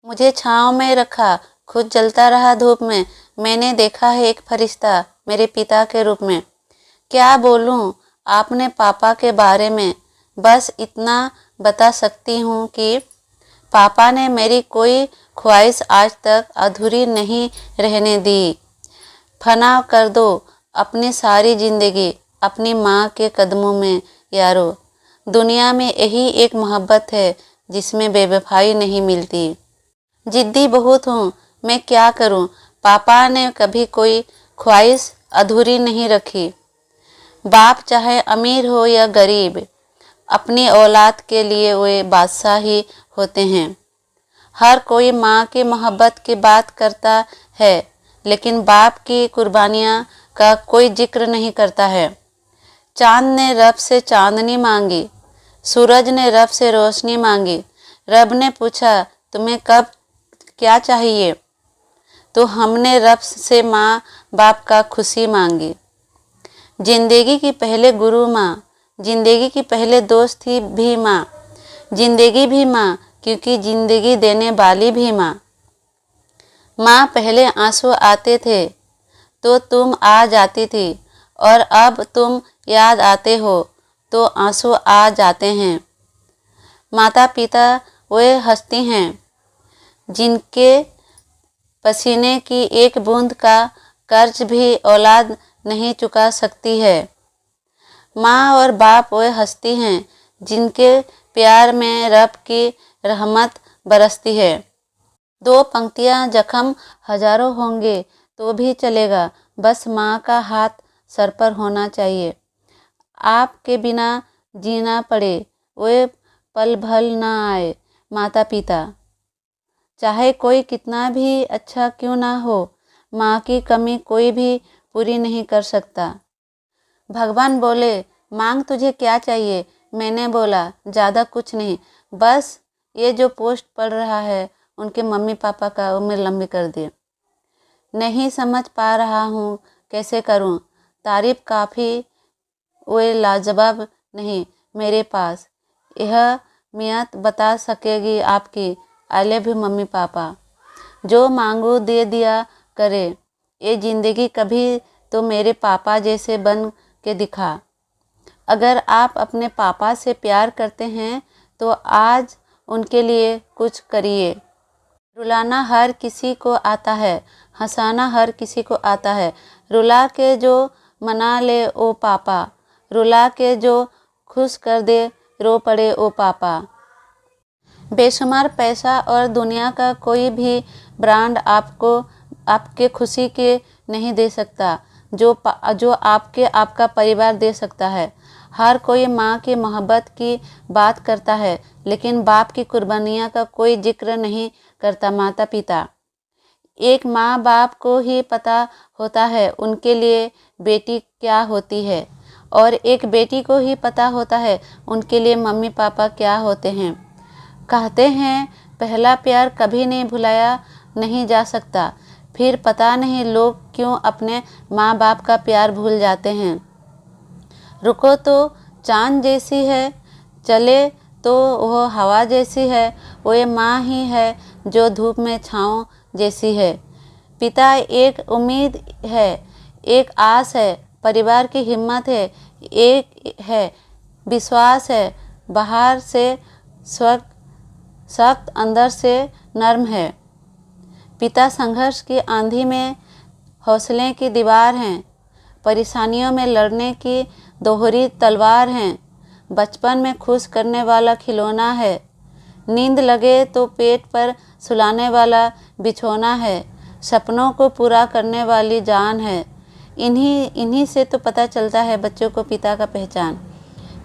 मुझे छाँव में रखा, खुद जलता रहा धूप में। मैंने देखा है एक फरिश्ता मेरे पिता के रूप में। क्या बोलूं आपने पापा के बारे में, बस इतना बता सकती हूँ कि पापा ने मेरी कोई ख्वाहिश आज तक अधूरी नहीं रहने दी। फना कर दो अपनी सारी ज़िंदगी अपनी माँ के कदमों में यारो। दुनिया में यही एक मोहब्बत है जिसमें बेवफाई नहीं मिलती। जिद्दी बहुत हूँ, मैं क्या करूँ। पापा ने कभी कोई ख्वाहिश अधूरी नहीं रखी। बाप चाहे अमीर हो या गरीब, अपनी औलाद के लिए वे बादशाह ही होते हैं। हर कोई माँ की मोहब्बत की बात करता है, लेकिन बाप की कुर्बानियाँ का कोई जिक्र नहीं करता है। चाँद ने रब से चांदनी मांगी, सूरज ने रब से रोशनी मांगी। रब ने पूछा तुम्हें कब क्या चाहिए, तो हमने रब से माँ बाप का खुशी मांगी। जिंदगी की पहले गुरु माँ, जिंदगी की पहले दोस्त थी भी माँ, जिंदगी भी माँ क्योंकि जिंदगी देने वाली भी माँ। माँ पहले आंसू आते थे तो तुम आ जाती थी, और अब तुम याद आते हो तो आंसू आ जाते हैं। माता पिता वे हस्ती हैं जिनके पसीने की एक बूंद का कर्ज भी औलाद नहीं चुका सकती है। माँ और बाप वे हस्ती हैं जिनके प्यार में रब की रहमत बरसती है। दो पंक्तियाँ जख्म हजारों होंगे तो भी चलेगा, बस माँ का हाथ सर पर होना चाहिए। आपके बिना जीना पड़े वे पल भल ना आए। माता पिता चाहे कोई कितना भी अच्छा क्यों ना हो, माँ की कमी कोई भी पूरी नहीं कर सकता। भगवान बोले मांग तुझे क्या चाहिए। मैंने बोला ज़्यादा कुछ नहीं, बस ये जो पोस्ट पढ़ रहा है उनके मम्मी पापा का उम्र लंबी कर दे। नहीं समझ पा रहा हूँ कैसे करूँ, तारीफ काफ़ी वे लाजवाब नहीं मेरे पास। यह मियत बता सकेगी आपकी। I love you mummy papa. जो मांगो दे दिया करे। ये ज़िंदगी कभी तो मेरे पापा जैसे बन के दिखा। अगर आप अपने पापा से प्यार करते हैं तो आज उनके लिए कुछ करिए। रुलाना हर किसी को आता है, हंसाना हर किसी को आता है। रुला के जो मना ले ओ पापा, रुला के जो खुश कर दे रो पड़े ओ पापा। बेशुमार पैसा और दुनिया का कोई भी ब्रांड आपको आपके खुशी के नहीं दे सकता जो आपका परिवार दे सकता है। हर कोई माँ की मोहब्बत की बात करता है, लेकिन बाप की कुर्बानियाँ का कोई जिक्र नहीं करता। माता पिता एक माँ बाप को ही पता होता है उनके लिए बेटी क्या होती है, और एक बेटी को ही पता होता है उनके लिए मम्मी पापा क्या होते हैं। कहते हैं पहला प्यार कभी नहीं भुलाया नहीं जा सकता, फिर पता नहीं लोग क्यों अपने माँ बाप का प्यार भूल जाते हैं। रुको तो चाँद जैसी है, चले तो वह हवा जैसी है, वो माँ ही है जो धूप में छाँव जैसी है। पिता एक उम्मीद है, एक आस है, परिवार की हिम्मत है, एक है विश्वास है। बाहर से सख्त अंदर से नर्म है। पिता संघर्ष की आंधी में हौसले की दीवार हैं, परेशानियों में लड़ने की दोहरी तलवार हैं। बचपन में खुश करने वाला खिलौना है, नींद लगे तो पेट पर सुलाने वाला बिछौना है, सपनों को पूरा करने वाली जान है। इन्हीं से तो पता चलता है बच्चों को पिता का पहचान।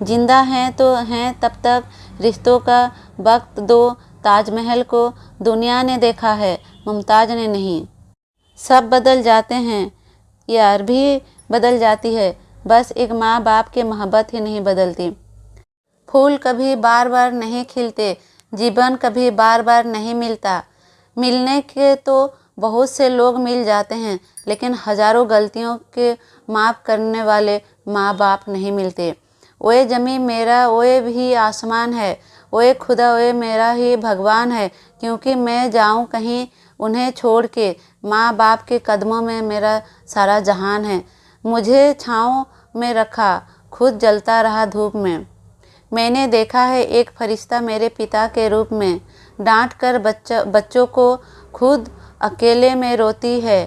जिंदा हैं तो हैं तब तक रिश्तों का वक्त दो। ताजमहल को दुनिया ने देखा है, मुमताज़ ने नहीं। सब बदल जाते हैं, यार भी बदल जाती है, बस एक माँ बाप की मोहब्बत ही नहीं बदलती। फूल कभी बार बार नहीं खिलते, जीवन कभी बार बार नहीं मिलता। मिलने के तो बहुत से लोग मिल जाते हैं, लेकिन हजारों गलतियों के माफ़ करने वाले माँ बाप नहीं मिलते। वो ज़मीं मेरा वो भी आसमान है, ओए खुदा, ओए मेरा ही भगवान है, क्योंकि मैं जाऊं कहीं उन्हें छोड़ के। माँ बाप के कदमों में मेरा सारा जहान है। मुझे छाँव में रखा, खुद जलता रहा धूप में। मैंने देखा है एक फरिश्ता मेरे पिता के रूप में डांट कर बच्चों को खुद अकेले में रोती है।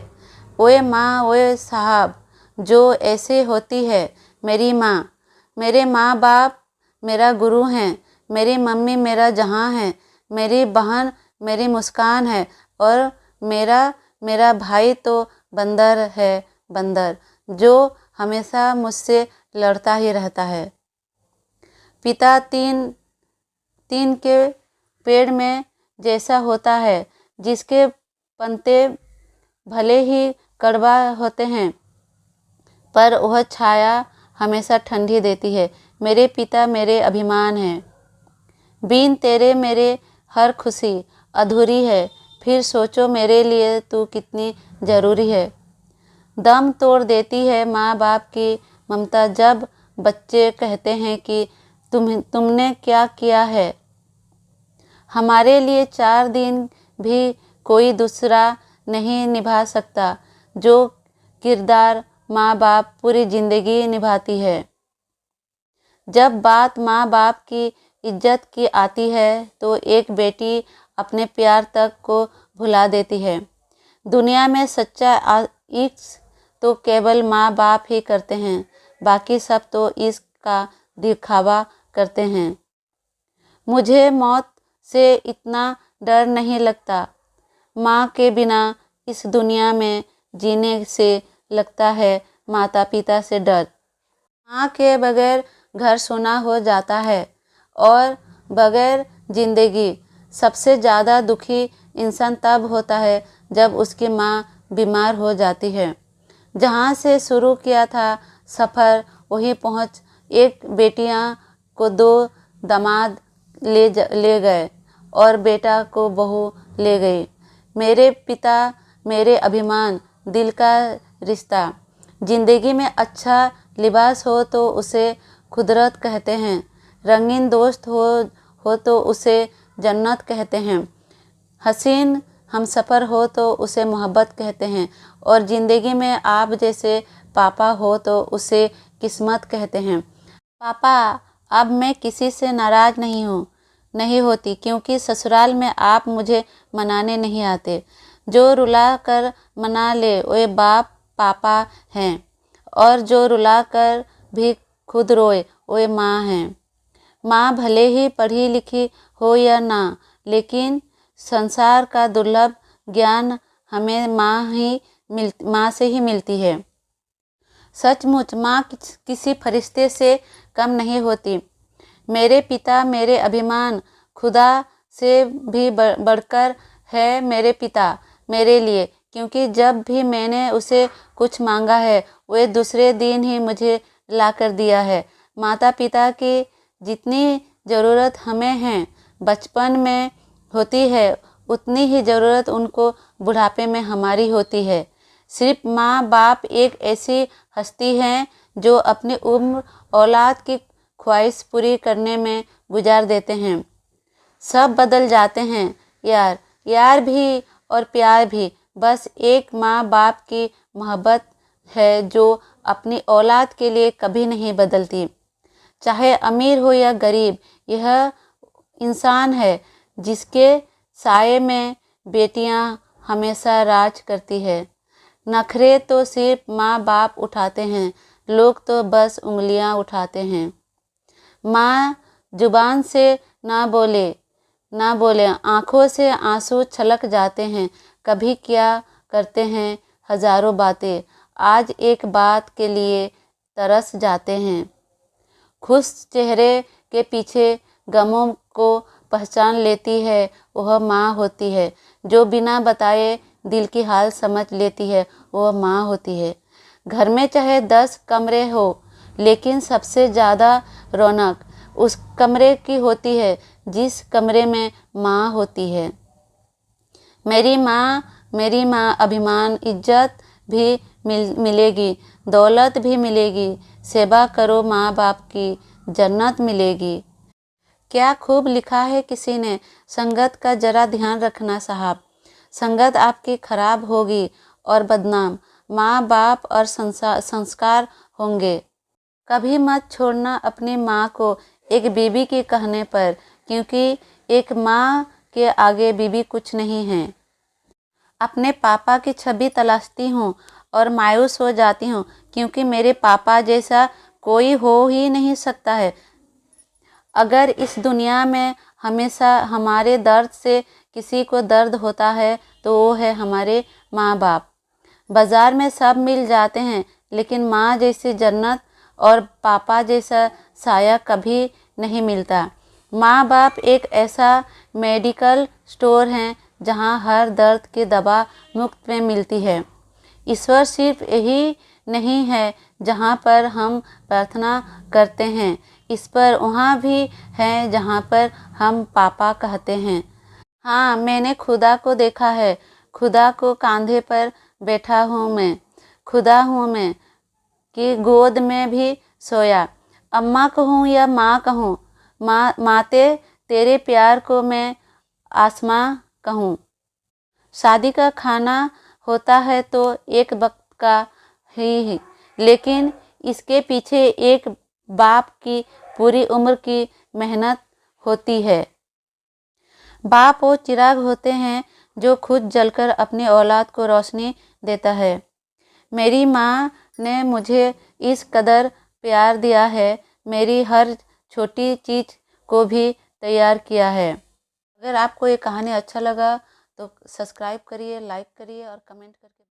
ओए माँ, ओए साहब, जो ऐसे होती है मेरी माँ। मेरे माँ बाप मेरा गुरु हैं, मेरी मम्मी मेरा जहाँ है, मेरी बहन मेरी मुस्कान है, और मेरा भाई तो बंदर है, बंदर, जो हमेशा मुझसे लड़ता ही रहता है। पिता तीन के पेड़ में जैसा होता है, जिसके पत्ते भले ही कड़वा होते हैं, पर वह छाया हमेशा ठंडी देती है। मेरे पिता मेरे अभिमान हैं। बिन तेरे मेरे हर खुशी अधूरी है। फिर सोचो मेरे लिए तू कितनी ज़रूरी है। दम तोड़ देती है माँ बाप की ममता जब बच्चे कहते हैं कि तुमने क्या किया है। हमारे लिए 4 दिन भी कोई दूसरा नहीं निभा सकता जो किरदार माँ बाप पूरी ज़िंदगी निभाती है। जब बात माँ बाप की इज्जत की आती है तो एक बेटी अपने प्यार तक को भुला देती है। दुनिया में सच्चा इश्क तो केवल माँ बाप ही करते हैं, बाकी सब तो इश्क का दिखावा करते हैं। मुझे मौत से इतना डर नहीं लगता, माँ के बिना इस दुनिया में जीने से लगता है माता पिता से डर। माँ के बगैर घर सूना हो जाता है और बगैर जिंदगी। सबसे ज़्यादा दुखी इंसान तब होता है जब उसकी माँ बीमार हो जाती है। जहाँ से शुरू किया था सफ़र वहीं पहुँच एक बेटियाँ को 2 दामाद ले गए और बेटा को बहू ले गई। मेरे पिता मेरे अभिमान, दिल का रिश्ता। ज़िंदगी में अच्छा लिबास हो तो उसे खुदरत कहते हैं, रंगीन दोस्त हो तो उसे जन्नत कहते हैं, हसीन हमसफ़र हो तो उसे मोहब्बत कहते हैं, और ज़िंदगी में आप जैसे पापा हो तो उसे किस्मत कहते हैं। पापा, अब मैं किसी से नाराज़ नहीं होती, क्योंकि ससुराल में आप मुझे मनाने नहीं आते। जो रुला कर मना ले वे बाप पापा हैं, और जो रुला कर भी खुद रोए वे माँ हैं। माँ भले ही पढ़ी लिखी हो या ना, लेकिन संसार का दुर्लभ ज्ञान हमें माँ से ही मिलती है। सचमुच माँ किसी फरिश्ते से कम नहीं होती। मेरे पिता मेरे अभिमान, खुदा से भी बढ़कर है मेरे पिता मेरे लिए, क्योंकि जब भी मैंने उसे कुछ मांगा है वह दूसरे दिन ही मुझे ला कर दिया है। माता पिता की जितनी ज़रूरत हमें है बचपन में होती है, उतनी ही ज़रूरत उनको बुढ़ापे में हमारी होती है। सिर्फ माँ बाप एक ऐसी हस्ती हैं जो अपनी उम्र औलाद की ख्वाहिश पूरी करने में गुजार देते हैं। सब बदल जाते हैं यार भी और प्यार भी, बस एक माँ बाप की मोहब्बत है जो अपनी औलाद के लिए कभी नहीं बदलती। चाहे अमीर हो या गरीब, यह इंसान है जिसके साये में बेटियां हमेशा राज करती है। नखरे तो सिर्फ माँ बाप उठाते हैं, लोग तो बस उंगलियां उठाते हैं। माँ जुबान से ना बोले आँखों से आंसू छलक जाते हैं। कभी क्या करते हैं हजारों बातें, आज एक बात के लिए तरस जाते हैं। खुश चेहरे के पीछे गमों को पहचान लेती है वह माँ होती है। जो बिना बताए दिल की हाल समझ लेती है वह माँ होती है। घर में चाहे 10 कमरे हो, लेकिन सबसे ज़्यादा रौनक उस कमरे की होती है जिस कमरे में माँ होती है। मेरी माँ अभिमान, इज्जत भी मिलेगी, दौलत भी मिलेगी। सेवा करो माँ बाप की, जन्नत मिलेगी। क्या खूब लिखा है किसी ने, संगत का जरा ध्यान रखना साहब, संगत आपकी खराब होगी और बदनाम माँ बाप और संस्कार होंगे। कभी मत छोड़ना अपनी माँ को एक बीबी के कहने पर, क्योंकि एक माँ के आगे बीबी कुछ नहीं है। अपने पापा की छवि तलाशती हूँ और मायूस हो जाती हूँ, क्योंकि मेरे पापा जैसा कोई हो ही नहीं सकता है। अगर इस दुनिया में हमेशा हमारे दर्द से किसी को दर्द होता है तो वो है हमारे माँ बाप। बाज़ार में सब मिल जाते हैं, लेकिन माँ जैसी जन्नत और पापा जैसा साया कभी नहीं मिलता। माँ बाप एक ऐसा मेडिकल स्टोर है जहाँ हर दर्द की दवा मुफ्त में मिलती है। ईश्वर सिर्फ यही नहीं है जहाँ पर हम प्रार्थना करते हैं, ईश्वर वहाँ भी है जहाँ पर हम पापा कहते हैं। हाँ, मैंने खुदा को देखा है, खुदा को कंधे पर बैठा हूँ मैं, खुदा हूँ मैं कि गोद में भी सोया। अम्मा कहूँ या माँ कहूँ, माते तेरे प्यार को मैं आसमां कहूँ। शादी का खाना होता है तो एक वक्त का ही, लेकिन इसके पीछे एक बाप की पूरी उम्र की मेहनत होती है। बाप वो चिराग होते हैं जो खुद जलकर अपनी औलाद को रोशनी देता है। मेरी माँ ने मुझे इस कदर प्यार दिया है, मेरी हर छोटी चीज़ को भी तैयार किया है। अगर आपको ये कहानी अच्छा लगा तो सब्सक्राइब करिए, लाइक करिए और कमेंट करके